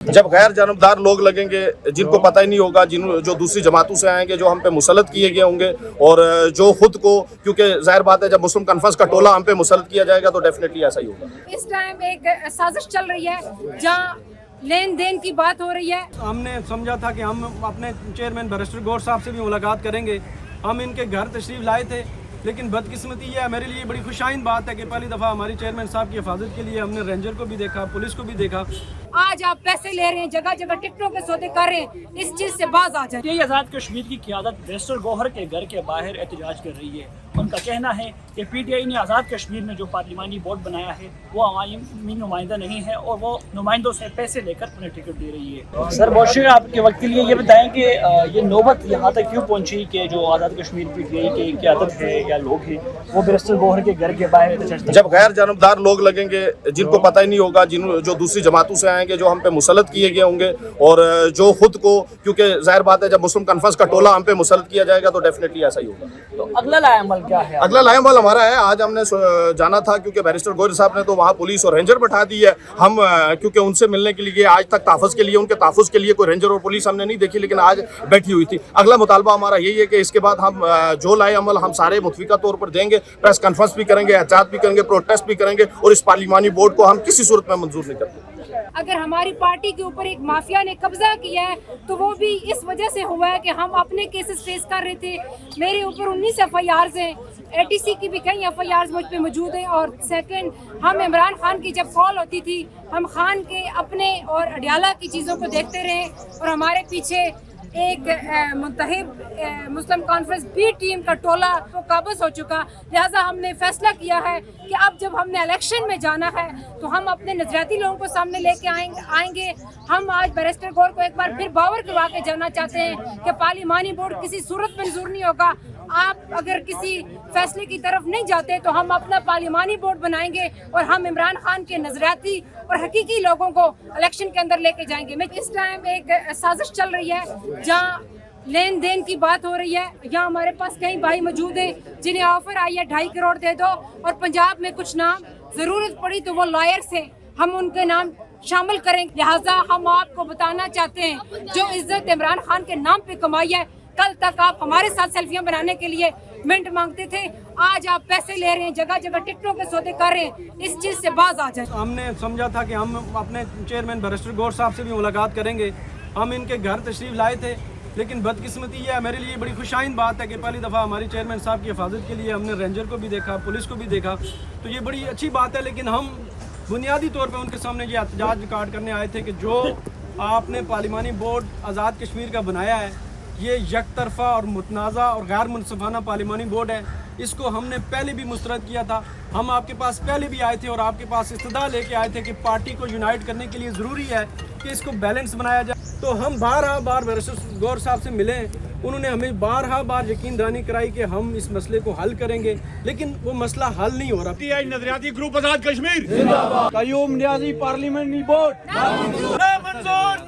जब गैर जानबदार लोग लगेंगे जिनको पता ही नहीं होगा, जो दूसरी जमातों से आएंगे, जो हम पे मुसल्लत किए गए होंगे, और जो खुद को, क्योंकि जाहिर बात है जब मुस्लिम कॉन्फ्रेंस का टोला हम पे मुसल्लत किया जाएगा तो डेफिनेटली ऐसा ही होगा। इस टाइम एक साजिश चल रही है जहाँ लेन देन की बात हो रही है। हमने समझा था कि हम अपने चेयरमैन बैरिस्टर गौर साहब से भी मुलाकात करेंगे। हम इनके घर तशरीफ़ लाए थे, लेकिन बदकिस्मती ये है, मेरे लिए बड़ी खुशाइन बात है कि पहली दफ़ा हमारी चेयरमैन साहब की हिफाजत के लिए हमने रेंजर को भी देखा, पुलिस को भी देखा। आज आप पैसे ले रहे हैं, जगह जगह टिकटों के सौदे कर रहे हैं, इस चीज़ से बाज आ जाए। ये आज़ाद कश्मीर की क़यादत बैरिस्टर गौहर के घर के बाहर एहतजाज कर रही है। उनका कहना है कि PTI ने आज़ाद कश्मीर में जो पार्लिमानी बोर्ड बनाया है वो अवामी नुमाइंदा नहीं है और वो नुमाइंदों से पैसे लेकर उन्हें टिकट दे रही है। सर बहुत शुक्रिया आपके वक्त के लिए। ये बताएं कि ये नौबत यहाँ तक क्यों पहुँची कि जो आज़ाद कश्मीर PTI की क़यादत है या लोग हैं वो बैरिस्टर गौहर के घर के बाहर एहतजाज। जब गैर जानबदार लोग लगेंगे जिनको पता ही नहीं होगा, जो दूसरी जमातों से आएंगे, जो हम पे मुसल्लत किए गए होंगे, और जो खुद को, क्योंकि जाहिर बात है जब मुस्लिम कॉन्फ्रेंस का टोला हम पे मुसल्लत किया जाएगा तो डेफिनेटली ऐसा ही होगा। तो अगला लाएअमल क्या है? अगला लाएअमल हमारा है, आज हमने जाना था क्योंकि बैरिस्टर गौहर साहब ने तो वहाँ पुलिस और रेंजर बैठा दी है। हम क्योंकि उनसे मिलने के लिए आज तक तहफ़्फ़ुज़ के लिए, उनके तहफ़्फ़ुज़ के लिए कोई रेंजर और पुलिस हमने नहीं देखी, लेकिन आज बैठी हुई थी। अगला मुतालबा हमारा यही है कि इसके बाद हम जो लाएअमल हम सारे मुतफ़िका तौर पर देंगे, प्रेस कॉन्फ्रेंस भी करेंगे, एहतजाज भी करेंगे, प्रोटेस्ट भी करेंगे, और इस पार्लिमानी बोर्ड को हम किसी सूरत में मंजूर नहीं करते। अगर हमारी पार्टी के ऊपर एक माफिया ने कब्जा किया है तो वो भी इस वजह से हुआ है कि हम अपने केसेस फेस कर रहे थे। मेरे ऊपर 19 FIRs हैं, ATC की भी कई FIRs मुझ पे मौजूद हैं। और सेकंड, हम इमरान खान की जब कॉल होती थी, हम खान के अपने और अडियाला की चीज़ों को देखते रहे, और हमारे पीछे एक मुत्तहिद मुस्लिम कॉन्फ्रेंस B टीम का टोला तो काबज़ हो चुका। लिहाजा हमने फैसला किया है कि अब जब हमने इलेक्शन में जाना है तो हम अपने नजरियाती लोगों को सामने लेके आएंगे। हम आज बैरिस्टर गौर को एक बार फिर बावर करवा के जाना चाहते हैं कि पार्लिमानी बोर्ड किसी सूरत में मंजूर नहीं होगा। आप अगर किसी फैसले की तरफ नहीं जाते तो हम अपना पार्लिमानी बोर्ड बनाएंगे और हम इमरान खान के नजरियाती और हकीकी लोगों को इलेक्शन के अंदर लेके जाएंगे। मैं इस टाइम एक साजिश चल रही है जहाँ लेन देन की बात हो रही है। यहाँ हमारे पास कई भाई मौजूद हैं जिन्हें ऑफर आई है 2.5 करोड़ दे दो, और पंजाब में कुछ नाम ज़रूरत पड़ी तो वो लॉयर्स हैं, हम उनके नाम शामिल करेंगे। लिहाजा हम आपको बताना चाहते हैं, जो इज्जत इमरान खान के नाम पे कमाई है, कल तक आप हमारे साथ सेल्फियां बनाने के लिए मिनट मांगते थे, आज आप पैसे ले रहे हैं, जगह जगह टिकटों के सौदे कर रहे हैं, इस चीज़ से बाज आ जाए। हमने समझा था कि हम अपने चेयरमैन बैरिस्टर गौर साहब से भी मुलाकात करेंगे। हम इनके घर तशरीफ़ लाए थे, लेकिन बदकिस्मती ये है, मेरे लिए बड़ी खुशाइन बात है कि पहली दफ़ा हमारी चेयरमैन साहब की हिफाजत के लिए हमने रेंजर को भी देखा, पुलिस को भी देखा, तो ये बड़ी अच्छी बात है। लेकिन हम बुनियादी तौर पर उनके सामने ये एहतजाज रिकॉर्ड करने आए थे कि जो आपने पार्लिमानी बोर्ड आज़ाद कश्मीर का बनाया है, ये यकतरफा और मुतनाज़ा और गैर मुनसिफाना पार्लिमानी बोर्ड है। इसको हमने पहले भी मुस्तरद किया था। हम आपके पास पहले भी आए थे और आपके पास इस्तदा लेके आए थे कि पार्टी को यूनाइट करने के लिए ज़रूरी है कि इसको बैलेंस बनाया जाए। तो हम बार बैरिस्टर गौर साहब से मिले, उन्होंने हमें बार यकीन दहानी कराई कि हम इस मसले को हल करेंगे, लेकिन वो मसला हल नहीं हो रहा। PTI नजरियाती ग्रुप आज़ाद कश्मीर कयूम नियाज़ी पार्लिमानी बोर्ड ना मंजूर